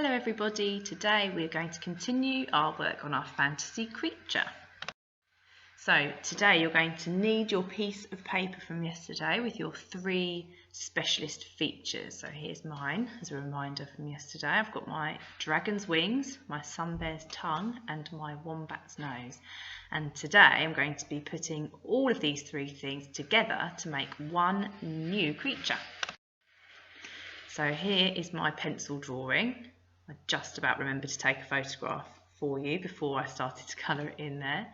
Hello everybody, today we're going to continue our work on our fantasy creature. So today you're going to need your piece of paper from yesterday with your 3 specialist features. So here's mine as a reminder from yesterday. I've got my dragon's wings, my sun bear's tongue and my wombat's nose. And today I'm going to be putting all of these 3 things together to make one new creature. So here is my pencil drawing. I just about remembered to take a photograph for you before I started to colour it in there.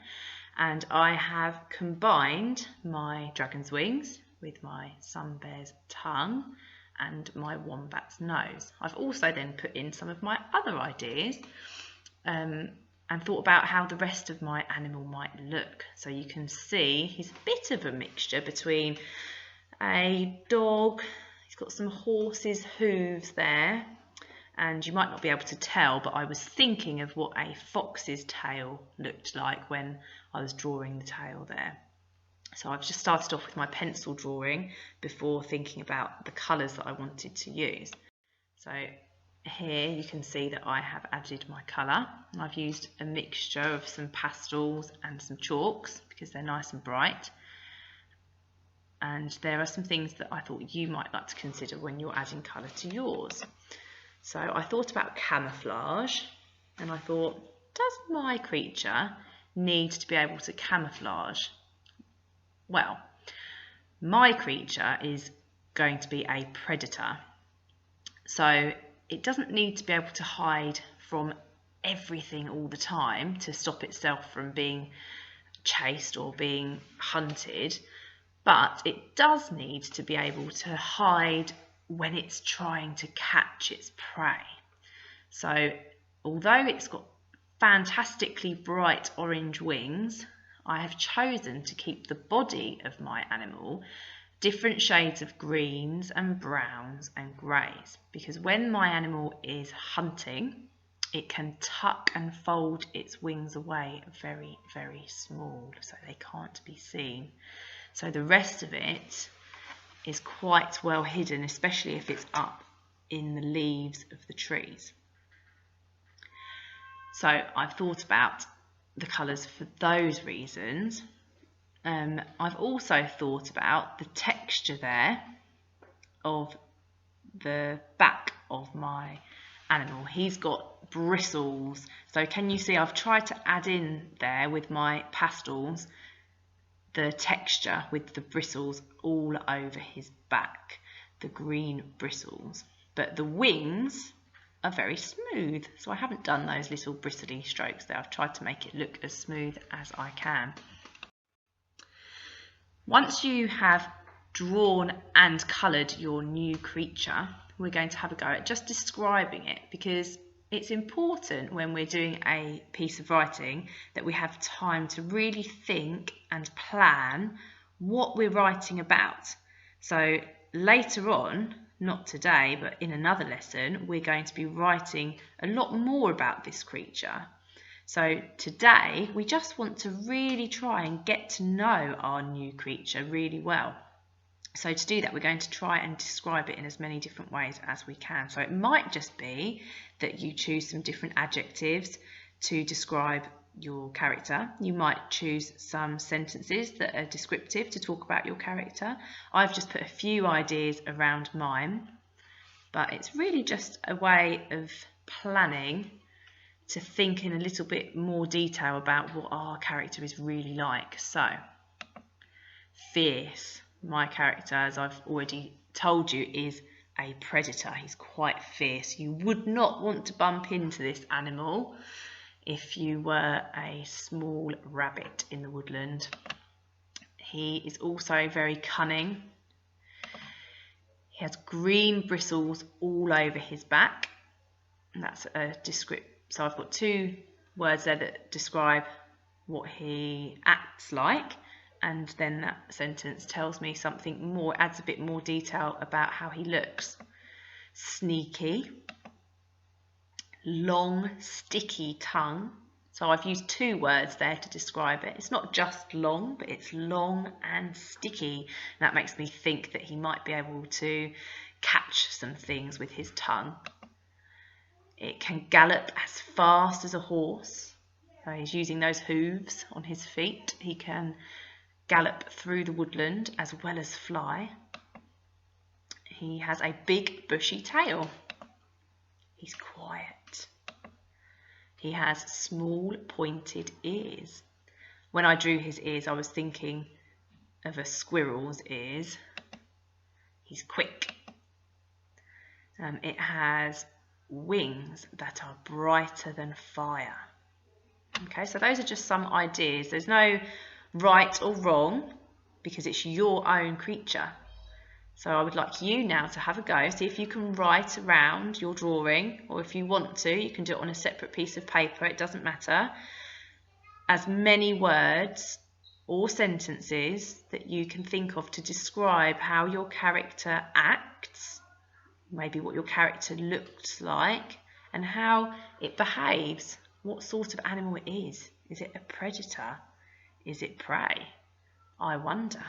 And I have combined my dragon's wings with my sun bear's tongue and my wombat's nose. I've also then put in some of my other ideas and thought about how the rest of my animal might look. So you can see he's a bit of a mixture between a dog, he's got some horse's hooves there, and you might not be able to tell, but I was thinking of what a fox's tail looked like when I was drawing the tail there. So I've just started off with my pencil drawing before thinking about the colours that I wanted to use. So here you can see that I have added my colour. I've used a mixture of some pastels and some chalks because they're nice and bright. And there are some things that I thought you might like to consider when you're adding colour to yours. So I thought about camouflage, and I thought, does my creature need to be able to camouflage? Well, my creature is going to be a predator, so it doesn't need to be able to hide from everything all the time to stop itself from being chased or being hunted, but it does need to be able to hide when it's trying to catch its prey. So although it's got fantastically bright orange wings, I have chosen to keep the body of my animal different shades of greens and browns and greys, because when my animal is hunting, it can tuck and fold its wings away very, very small so they can't be seen. So the rest of it is quite well hidden, especially if it's up in the leaves of the trees. So I've thought about the colours for those reasons. I've also thought about the texture there of the back of my animal. He's got bristles, so can you see I've tried to add in there with my pastels the texture with the bristles all over his back, the green bristles, but the wings are very smooth, so I haven't done those little bristly strokes there. I've tried to make it look as smooth as I can. Once you have drawn and coloured your new creature, we're going to have a go at just describing it, because it's important when we're doing a piece of writing that we have time to really think and plan what we're writing about. So later on, not today, but in another lesson, we're going to be writing a lot more about this creature. So today, we just want to really try and get to know our new creature really well. So to do that, we're going to try and describe it in as many different ways as we can. So it might just be that you choose some different adjectives to describe your character. You might choose some sentences that are descriptive to talk about your character. I've just put a few ideas around mine, but it's really just a way of planning to think in a little bit more detail about what our character is really like. So, fierce. My character, as I've already told you, is a predator. He's quite fierce. You would not want to bump into this animal if you were a small rabbit in the woodland. He is also very cunning. He has green bristles all over his back. And that's a description. So I've got 2 words there that describe what he acts like. And then that sentence tells me something more, adds a bit more detail about how he looks. Sneaky, long, sticky tongue. So I've used 2 words there to describe it. It's not just long, but it's long and sticky. That makes me think that he might be able to catch some things with his tongue. It can gallop as fast as a horse. So he's using those hooves on his feet. He can gallop through the woodland as well as fly. He has a big bushy tail. He's quiet. He has small pointed ears. When I drew his ears, I was thinking of a squirrel's ears. He's quick. It has wings that are brighter than fire. Okay, so those are just some ideas. There's no right or wrong because it's your own creature. So I would like you now to have a go, see if you can write around your drawing, or if you want to, you can do it on a separate piece of paper, it doesn't matter. As many words or sentences that you can think of to describe how your character acts, maybe what your character looks like, and how it behaves, what sort of animal it is. Is it a predator? Is it prey? I wonder.